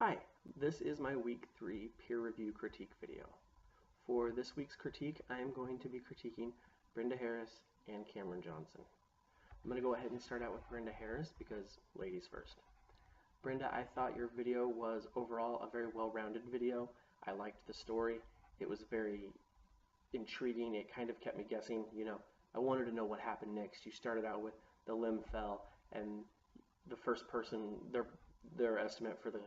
Hi, this is my week 3 peer review critique video. For this week's critique, I am going to be critiquing Brenda Harris and Cameron Johnson. I'm going to go ahead and start out with Brenda Harris because ladies first. Brenda, I thought your video was overall a very well-rounded video. I liked the story. It was very intriguing. It kind of kept me guessing. I wanted to know what happened next. You started out with the limb fell and the first person, their estimate for the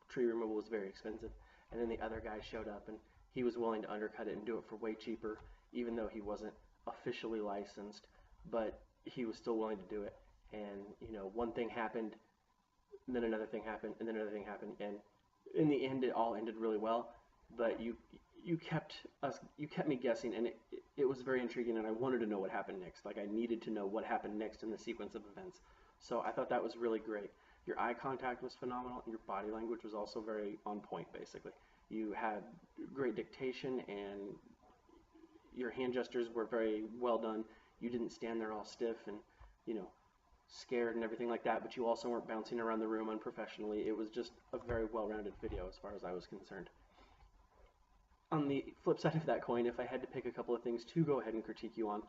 tree removal was very expensive, and then the other guy showed up and he was willing to undercut it and do it for way cheaper, even though he wasn't officially licensed, but he was still willing to do it. And one thing happened, and then another thing happened, and then another thing happened, and in the end, it all ended really well. But you kept me guessing, and it was very intriguing, and I wanted to know what happened next. Like I needed to know what happened next in the sequence of events. So I thought that was really great. Your eye contact was phenomenal, and your body language was also very on point, basically. You had great dictation, and your hand gestures were very well done. You didn't stand there all stiff and, scared and everything like that, but you also weren't bouncing around the room unprofessionally. It was just a very well-rounded video as far as I was concerned. On the flip side of that coin, if I had to pick a couple of things to go ahead and critique you on,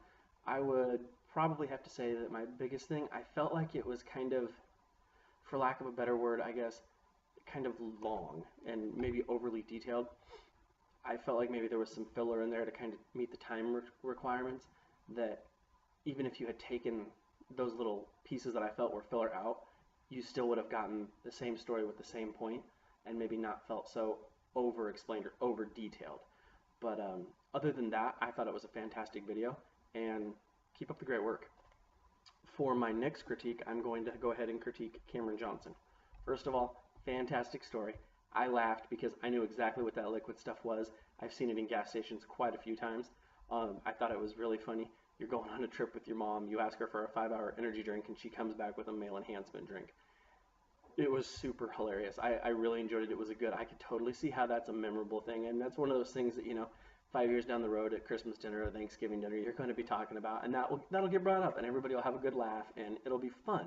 I would probably have to say that my biggest thing, I felt like it was kind of, for lack of a better word, I guess, kind of long and maybe overly detailed. I felt like maybe there was some filler in there to kind of meet the time requirements, that even if you had taken those little pieces that I felt were filler out, you still would have gotten the same story with the same point and maybe not felt so over-explained or over-detailed. But other than that, I thought it was a fantastic video, and keep up the great work. For my next critique, I'm going to go ahead and critique Cameron Johnson. First of all, fantastic story. I laughed because I knew exactly what that liquid stuff was. I've seen it in gas stations quite a few times. I thought it was really funny. You're going on a trip with your mom, you ask her for a 5-hour energy drink, and she comes back with a male enhancement drink. It was super hilarious. I really enjoyed it. It was I could totally see how that's a memorable thing, and that's one of those things that, 5 years down the road at Christmas dinner or Thanksgiving dinner, you're going to be talking about, and that'll get brought up, and everybody will have a good laugh, and it'll be fun.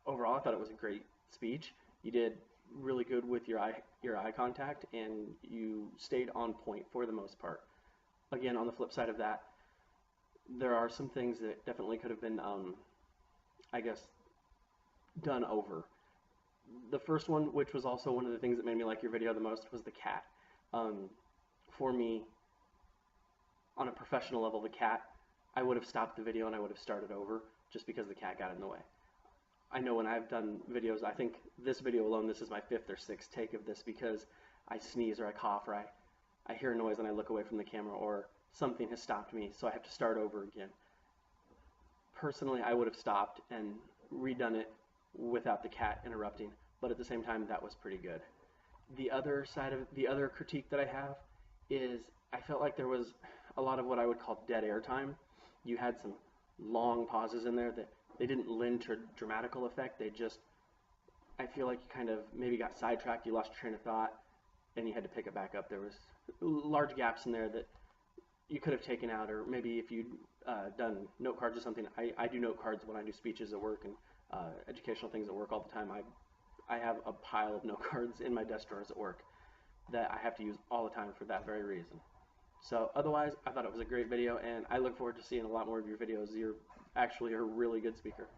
Overall, I thought it was a great speech. You did really good with your eye contact, and you stayed on point for the most part. Again, on the flip side of that, there are some things that definitely could have been, I guess, done over. The first one, which was also one of the things that made me like your video the most, was the cat. For me, on a professional level, the cat, I would have stopped the video and I would have started over just because the cat got in the way. I know when I've done videos, I think this video alone, this is my 5th or 6th take of this, because I sneeze or I cough or I hear a noise and I look away from the camera, or something has stopped me, so I have to start over again. Personally, I would have stopped and redone it without the cat interrupting, but at the same time, that was pretty good. The other critique that I have is I felt like there was a lot of what I would call dead air time. You had some long pauses in there that they didn't lend to dramatical effect. I feel like you kind of maybe got sidetracked, you lost your train of thought, and you had to pick it back up. There was large gaps in there that you could have taken out, or maybe if you'd done note cards or something. I do note cards when I do speeches at work and educational things at work all the time. I have a pile of note cards in my desk drawers at work that I have to use all the time for that very reason. So otherwise, I thought it was a great video, and I look forward to seeing a lot more of your videos. You're actually a really good speaker.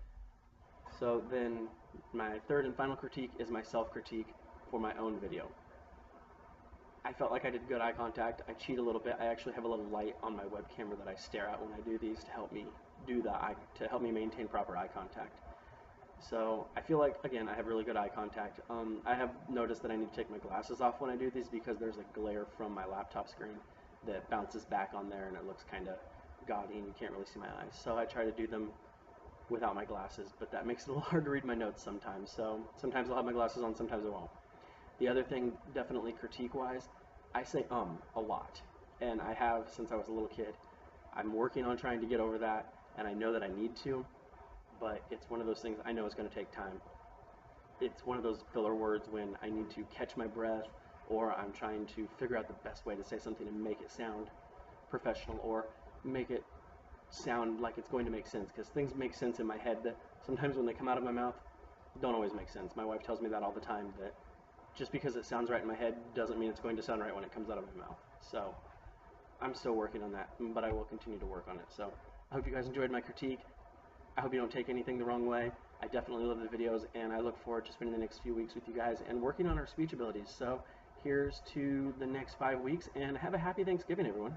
So then my third and final critique is my self-critique for my own video. I felt like I did good eye contact. I cheat a little bit. I actually have a little light on my web camera that I stare at when I do these to help me maintain proper eye contact. So I feel like, again, I have really good eye contact. I have noticed that I need to take my glasses off when I do these because there's a glare from my laptop screen that bounces back on there and it looks kind of gaudy and you can't really see my eyes. So I try to do them without my glasses, but that makes it a little hard to read my notes sometimes. So sometimes I'll have my glasses on, sometimes I won't. The other thing, definitely critique-wise, I say a lot, and I have since I was a little kid. I'm working on trying to get over that, and I know that I need to, but it's one of those things I know is going to take time. It's one of those filler words when I need to catch my breath, or I'm trying to figure out the best way to say something and make it sound professional, or make it sound like it's going to make sense, because things make sense in my head that sometimes when they come out of my mouth, don't always make sense. My wife tells me that all the time, that just because it sounds right in my head doesn't mean it's going to sound right when it comes out of my mouth. So I'm still working on that, but I will continue to work on it. So I hope you guys enjoyed my critique. I hope you don't take anything the wrong way. I definitely love the videos, and I look forward to spending the next few weeks with you guys and working on our speech abilities. So here's to the next 5 weeks, and have a happy Thanksgiving, everyone.